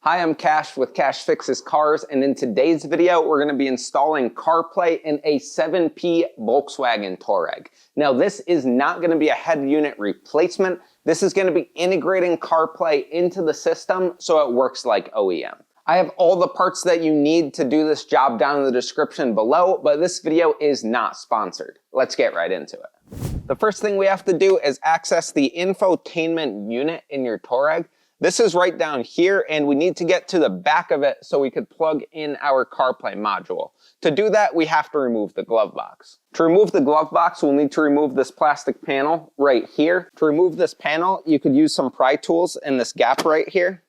Hi, I'm Cash with Cash Fixes Cars, and in today's video, we're going to be installing CarPlay in a 7P Volkswagen Touareg. Now, this is not going to be a head unit replacement. This is going to be integrating CarPlay into the system so it works like OEM. I have all the parts that you need to do this job down in the description below, but this video is not sponsored. Let's get right into it. The first thing we have to do is access the infotainment unit in your Touareg. This is right down here, and we need to get to the back of it so we could plug in our CarPlay module. To do that, we have to remove the glove box. To remove the glove box, we'll need to remove this plastic panel right here. To remove this panel, you could use some pry tools in this gap right here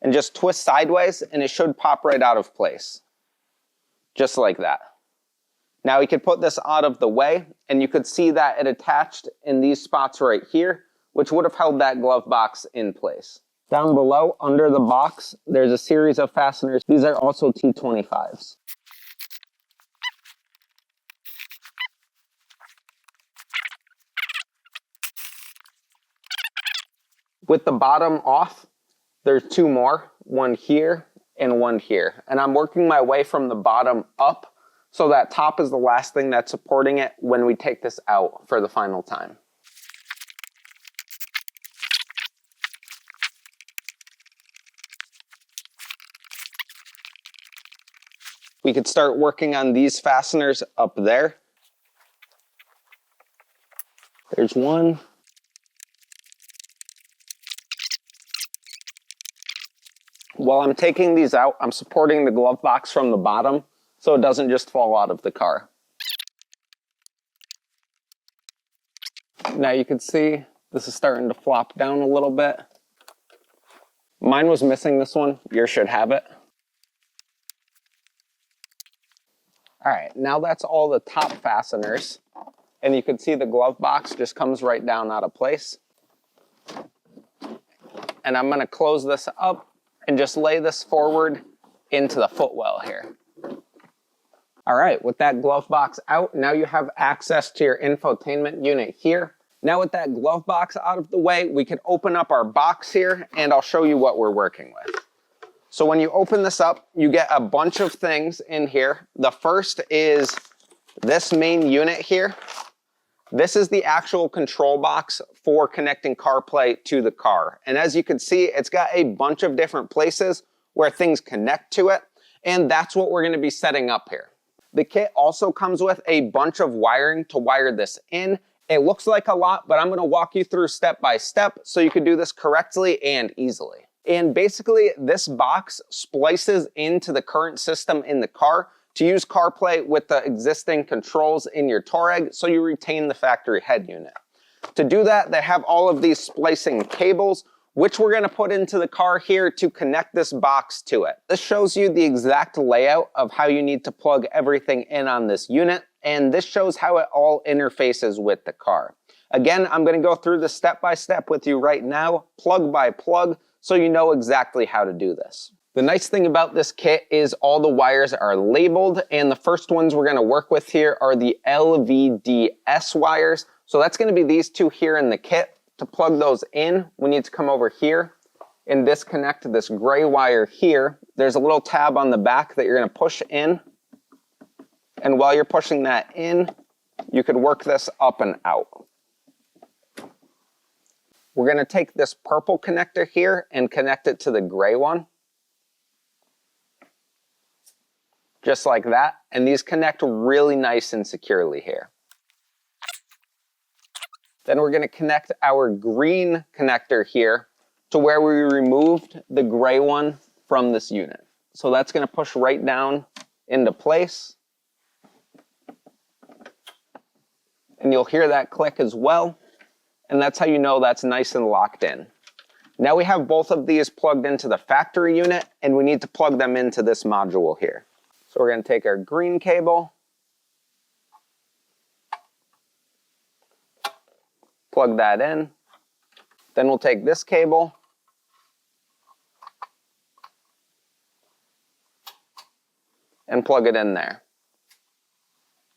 and just twist sideways, and it should pop right out of place. Just like that. Now we could put this out of the way, and you could see that it attached in these spots right here, which would have held that glove box in place. Down below, under the box, there's a series of fasteners. These are also T25s. With the bottom off, there's two more, one here and one here. And I'm working my way from the bottom up, so that top is the last thing that's supporting it when we take this out for the final time. We could start working on these fasteners up there. There's one. While I'm taking these out, I'm supporting the glove box from the bottom so it doesn't just fall out of the car. Now you can see this is starting to flop down a little bit. Mine was missing this one. Yours should have it. All right, now that's all the top fasteners, and you can see the glove box just comes right down out of place. And I'm going to close this up and just lay this forward into the footwell here. All right, with that glove box out, now you have access to your infotainment unit here. Now with that glove box out of the way, we can open up our box here, and I'll show you what we're working with. So when you open this up, you get a bunch of things in here. The first is this main unit here. This is the actual control box for connecting CarPlay to the car. And as you can see, it's got a bunch of different places where things connect to it. And that's what we're going to be setting up here. The kit also comes with a bunch of wiring to wire this in. It looks like a lot, but I'm going to walk you through step by step so you can do this correctly and easily. And basically, this box splices into the current system in the car to use CarPlay with the existing controls in your Touareg so you retain the factory head unit. To do that, they have all of these splicing cables, which we're going to put into the car here to connect this box to it. This shows you the exact layout of how you need to plug everything in on this unit, and this shows how it all interfaces with the car. Again, I'm going to go through this step by step with you right now, plug by plug, so you know exactly how to do this. The nice thing about this kit is all the wires are labeled, and the first ones we're going to work with here are the LVDS wires. So that's going to be these two here in the kit. To plug those in, we need to come over here and disconnect this gray wire here. There's a little tab on the back that you're going to push in, and while you're pushing that in, you could work this up and out. We're going to take this purple connector here and connect it to the gray one. Just like that. And these connect really nice and securely here. Then we're going to connect our green connector here to where we removed the gray one from this unit. So that's going to push right down into place. And you'll hear that click as well. And that's how you know that's nice and locked in. Now we have both of these plugged into the factory unit, and we need to plug them into this module here. So we're going to take our green cable, plug that in. Then we'll take this cable, and plug it in there.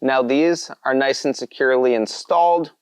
Now these are nice and securely installed,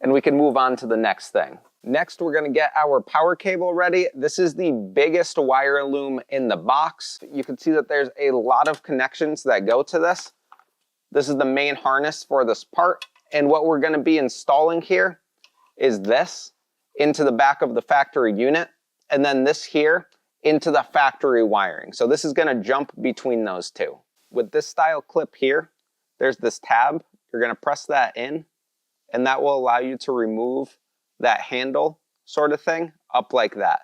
and we can move on to the next thing. Next, we're gonna get our power cable ready. This is the biggest wire loom in the box. You can see that there's a lot of connections that go to this. This is the main harness for this part. And what we're gonna be installing here is this into the back of the factory unit, and then this here into the factory wiring. So this is gonna jump between those two. With this style clip here, there's this tab. You're gonna press that in, and that will allow you to remove that handle sort of thing up like that.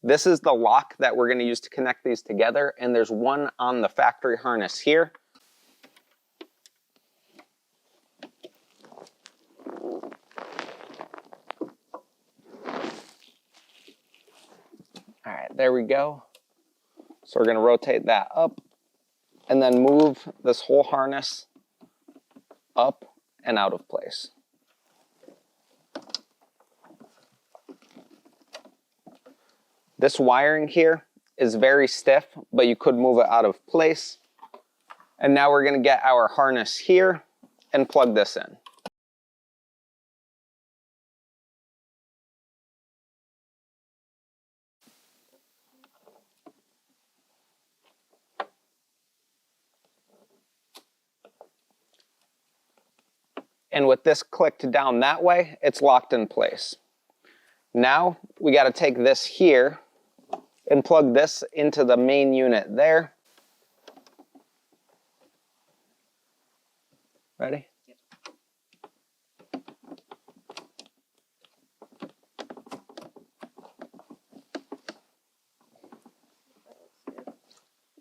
This is the lock that we're gonna use to connect these together, and there's one on the factory harness here. All right, there we go. So we're gonna rotate that up and then move this whole harness up and out of place. This wiring here is very stiff, but you could move it out of place. And now we're gonna get our harness here and plug this in. And with this clicked down that way, it's locked in place. Now we gotta take this here and plug this into the main unit there. Ready? Yep.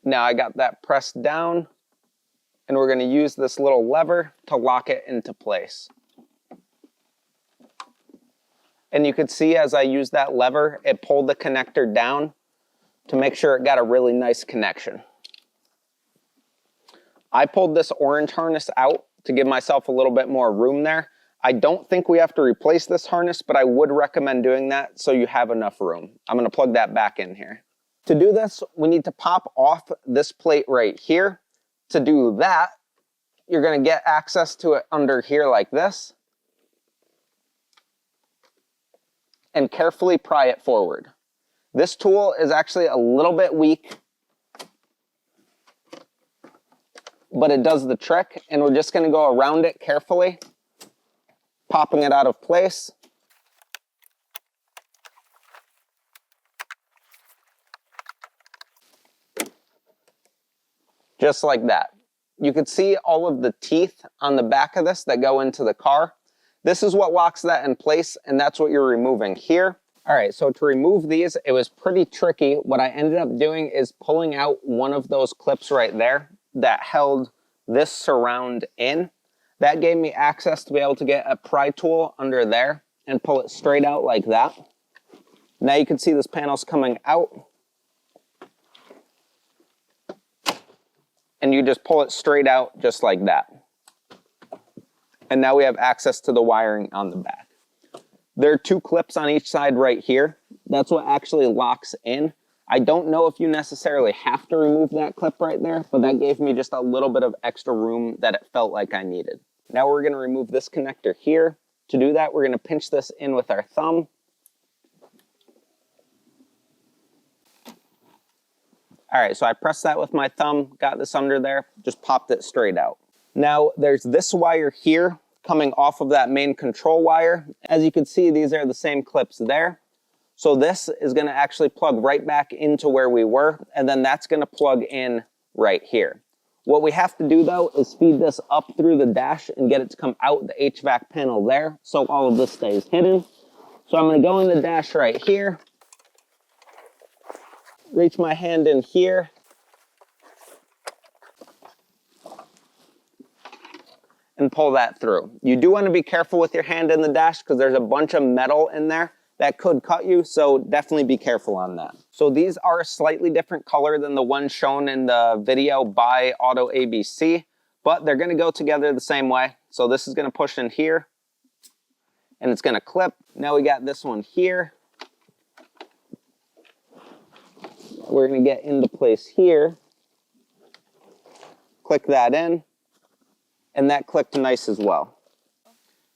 Now I got that pressed down, and we're going to use this little lever to lock it into place. And you could see as I used that lever, it pulled the connector down to make sure it got a really nice connection. I pulled this orange harness out to give myself a little bit more room there. I don't think we have to replace this harness, but I would recommend doing that so you have enough room. I'm going to plug that back in here. To do this, we need to pop off this plate right here. To do that, you're going to get access to it under here like this and carefully pry it forward. This tool is actually a little bit weak, but it does the trick, and we're just going to go around it carefully, popping it out of place. Just like that. You can see all of the teeth on the back of this that go into the car. This is what locks that in place, and that's what you're removing here. All right, so to remove these, it was pretty tricky. What I ended up doing is pulling out one of those clips right there that held this surround in. That gave me access to be able to get a pry tool under there and pull it straight out like that. Now you can see this panel's coming out. And you just pull it straight out just like that. And now we have access to the wiring on the back. There are two clips on each side right here. That's what actually locks in. I don't know if you necessarily have to remove that clip right there, but that gave me just a little bit of extra room that it felt like I needed. Now we're going to remove this connector here. To do that, we're going to pinch this in with our thumb. All right, so I pressed that with my thumb, got this under there, just popped it straight out. Now there's this wire here coming off of that main control wire. As you can see, these are the same clips there. So this is going to actually plug right back into where we were, and then that's going to plug in right here. What we have to do though is feed this up through the dash and get it to come out the HVAC panel there, so all of this stays hidden. So I'm going to go in the dash right here, reach my hand in here, and pull that through. You do want to be careful with your hand in the dash because there's a bunch of metal in there that could cut you, so definitely be careful on that. So these are a slightly different color than the ones shown in the video by AUTOABC, but they're going to go together the same way. So this is going to push in here, and it's going to clip. Now we got this one here. We're going to get into place here, click that in, and that clicked nice as well.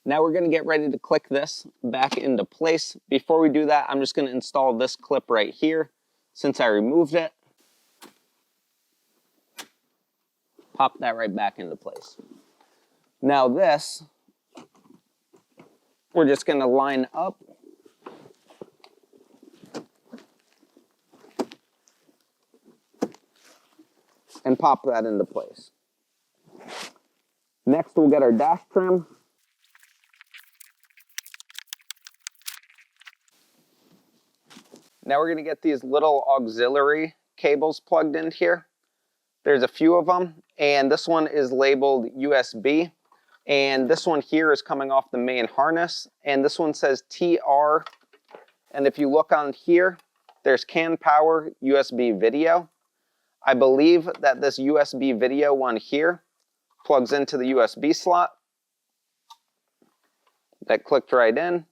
Now we're going to get ready to click this back into place. Before we do that, I'm just going to install this clip right here since I removed it. Pop that right back into place. Now this, we're just going to line up. And pop that into place. Next, we'll get our dash trim. Now we're going to get these little auxiliary cables plugged in here. There's a few of them, and this one is labeled USB, and this one here is coming off the main harness, and this one says TR, and if you look on here, there's CAN power USB video. I believe that this USB video one here plugs into the USB slot. That clicked right in.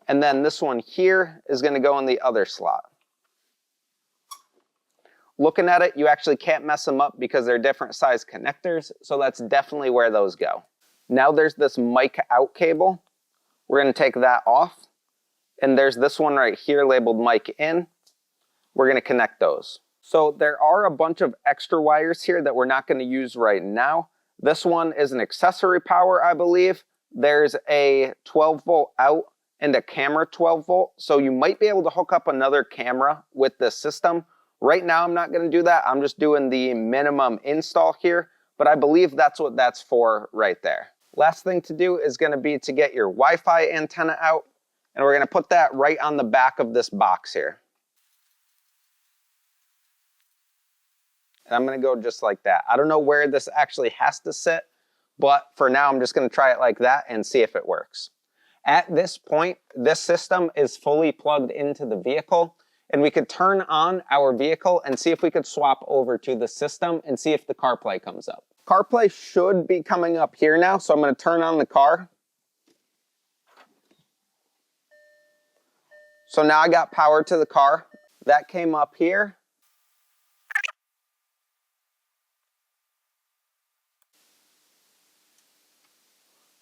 And then this one here is going to go in the other slot. Looking at it, you actually can't mess them up because they're different size connectors, so that's definitely where those go. Now there's this mic out cable. We're going to take that off. And there's this one right here labeled mic in. We're going to connect those. So there are a bunch of extra wires here that we're not going to use right now. This one is an accessory power, I believe. There's a 12 volt out and a camera 12 volt. So you might be able to hook up another camera with this system. Right now, I'm not going to do that. I'm just doing the minimum install here, but I believe that's what that's for right there. Last thing to do is going to be to get your Wi-Fi antenna out, and we're going to put that right on the back of this box here. And I'm going to go just like that. I don't know where this actually has to sit, but for now, I'm just going to try it like that and see if it works. At this point, this system is fully plugged into the vehicle, and we could turn on our vehicle and see if we could swap over to the system and see if the CarPlay comes up. CarPlay should be coming up here now, so I'm going to turn on the car. So now I got power to the car. That came up here.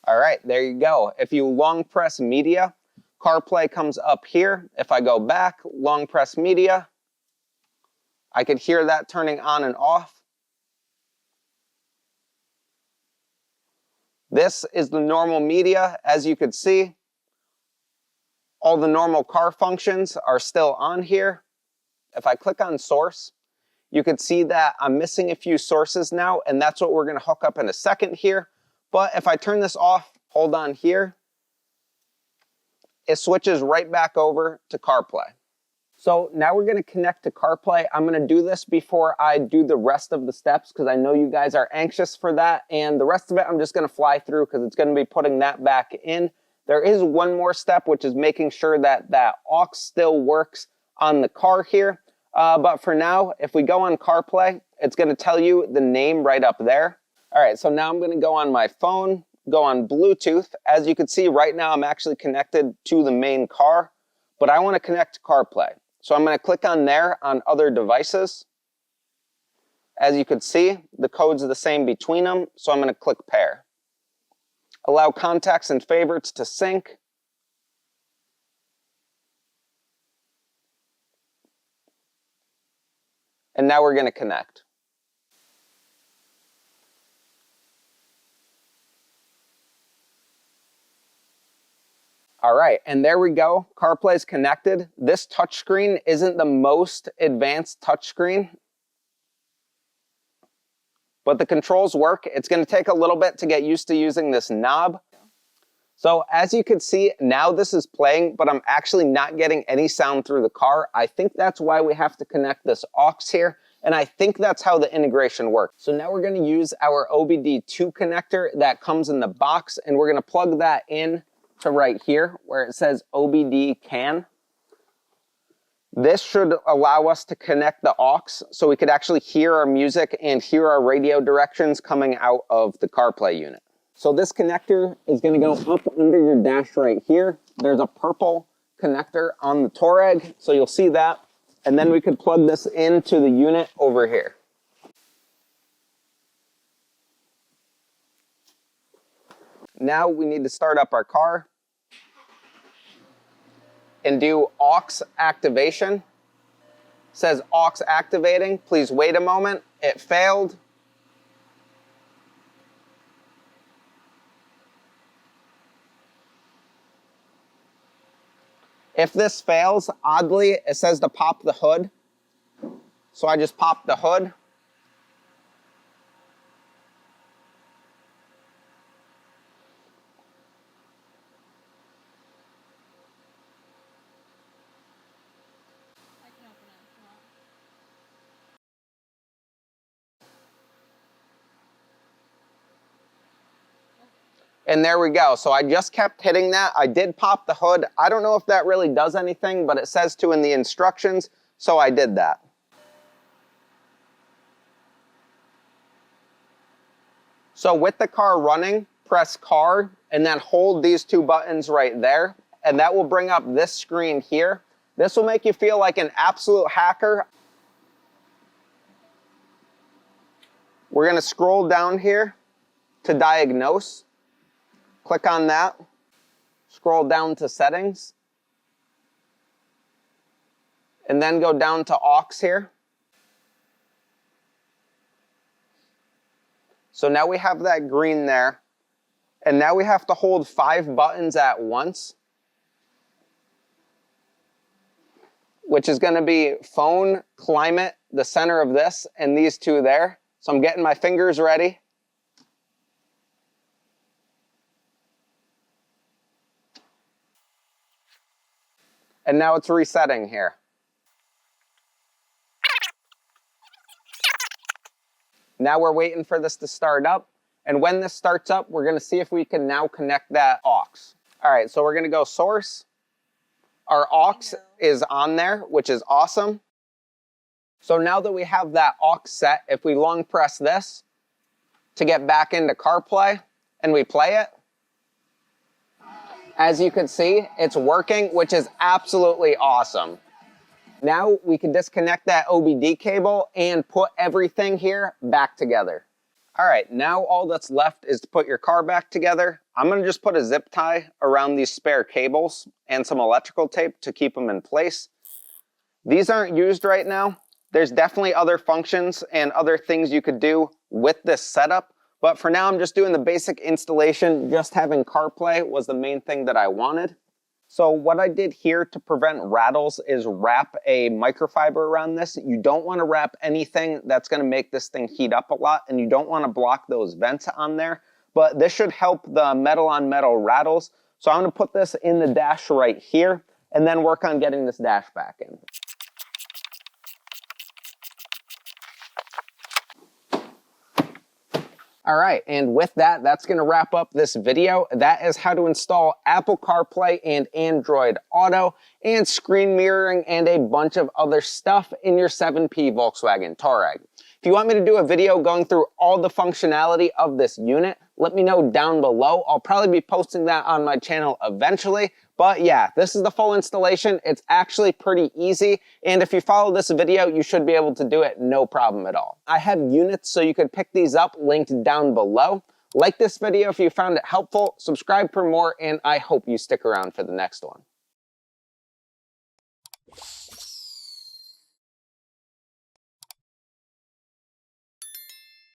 All right, there you go. If you long press media, CarPlay comes up here. If I go back, long press media, I could hear that turning on and off. This is the normal media. As you could see, all the normal car functions are still on here. If I click on source, you can see that I'm missing a few sources now, and that's what we're going to hook up in a second here. But if I turn this off, hold on here, it switches right back over to CarPlay. So now we're going to connect to CarPlay. I'm going to do this before I do the rest of the steps because I know you guys are anxious for that. And the rest of it I'm just going to fly through because it's going to be putting that back in. There is one more step, which is making sure that that aux still works on the car here. But for now, if we go on CarPlay, it's going to tell you the name right up there. All right, so now I'm going to go on my phone, go on Bluetooth. As you can see, right now I'm actually connected to the main car, but I want to connect to CarPlay. So I'm going to click on there on other devices. As you can see, the codes are the same between them, so I'm going to click pair. Allow contacts and favorites to sync. And now we're going to connect. All right, and there we go. CarPlay's connected. This touchscreen isn't the most advanced touchscreen, but the controls work. It's going to take a little bit to get used to using this knob. So as you can see, now this is playing, but I'm actually not getting any sound through the car. I think that's why we have to connect this aux here, and I think that's how the integration works. So now we're going to use our OBD2 connector that comes in the box, and we're going to plug that in to right here where it says OBD CAN. This should allow us to connect the aux so we could actually hear our music and hear our radio directions coming out of the CarPlay unit. So this connector is going to go up under your dash right here. There's a purple connector on the Touareg, so you'll see that. And then we could plug this into the unit over here. Now we need to start up our car and do AUX activation. It says AUX activating. Please wait a moment. It failed. If this fails, oddly, it says to pop the hood. So I just popped the hood. And there we go. So I just kept hitting that. I did pop the hood. I don't know if that really does anything, but it says to in the instructions, so I did that. So with the car running, press car and then hold these two buttons right there, and that will bring up this screen here. This will make you feel like an absolute hacker. We're going to scroll down here to diagnose. Click on that. Scroll down to settings. And then go down to AUX here. So now we have that green there. And now we have to hold 5 buttons at once, which is going to be phone, climate, the center of this, and these two there. So I'm getting my fingers ready. And now it's resetting here. Now we're waiting for this to start up. And when this starts up, we're going to see if we can now connect that AUX. All right, so we're going to go source. Our AUX is on there, which is awesome. So now that we have that AUX set, if we long press this to get back into CarPlay and we play it, as you can see, it's working, which is absolutely awesome. Now we can disconnect that OBD cable and put everything here back together. All right, now all that's left is to put your car back together. I'm gonna just put a zip tie around these spare cables and some electrical tape to keep them in place. These aren't used right now. There's definitely other functions and other things you could do with this setup. But for now, I'm just doing the basic installation. Just having CarPlay was the main thing that I wanted. So what I did here to prevent rattles is wrap a microfiber around this. You don't want to wrap anything that's going to make this thing heat up a lot, and you don't want to block those vents on there. But this should help the metal on metal rattles. So I'm going to put this in the dash right here and then work on getting this dash back in. All right, and with that, that's going to wrap up this video. That is how to install Apple CarPlay and Android Auto and screen mirroring and a bunch of other stuff in your 7P Volkswagen Touareg. If you want me to do a video going through all the functionality of this unit, let me know down below. I'll probably be posting that on my channel eventually. But yeah, this is the full installation. It's actually pretty easy. And if you follow this video, you should be able to do it no problem at all. I have units so you could pick these up linked down below. Like this video if you found it helpful, subscribe for more, and I hope you stick around for the next one.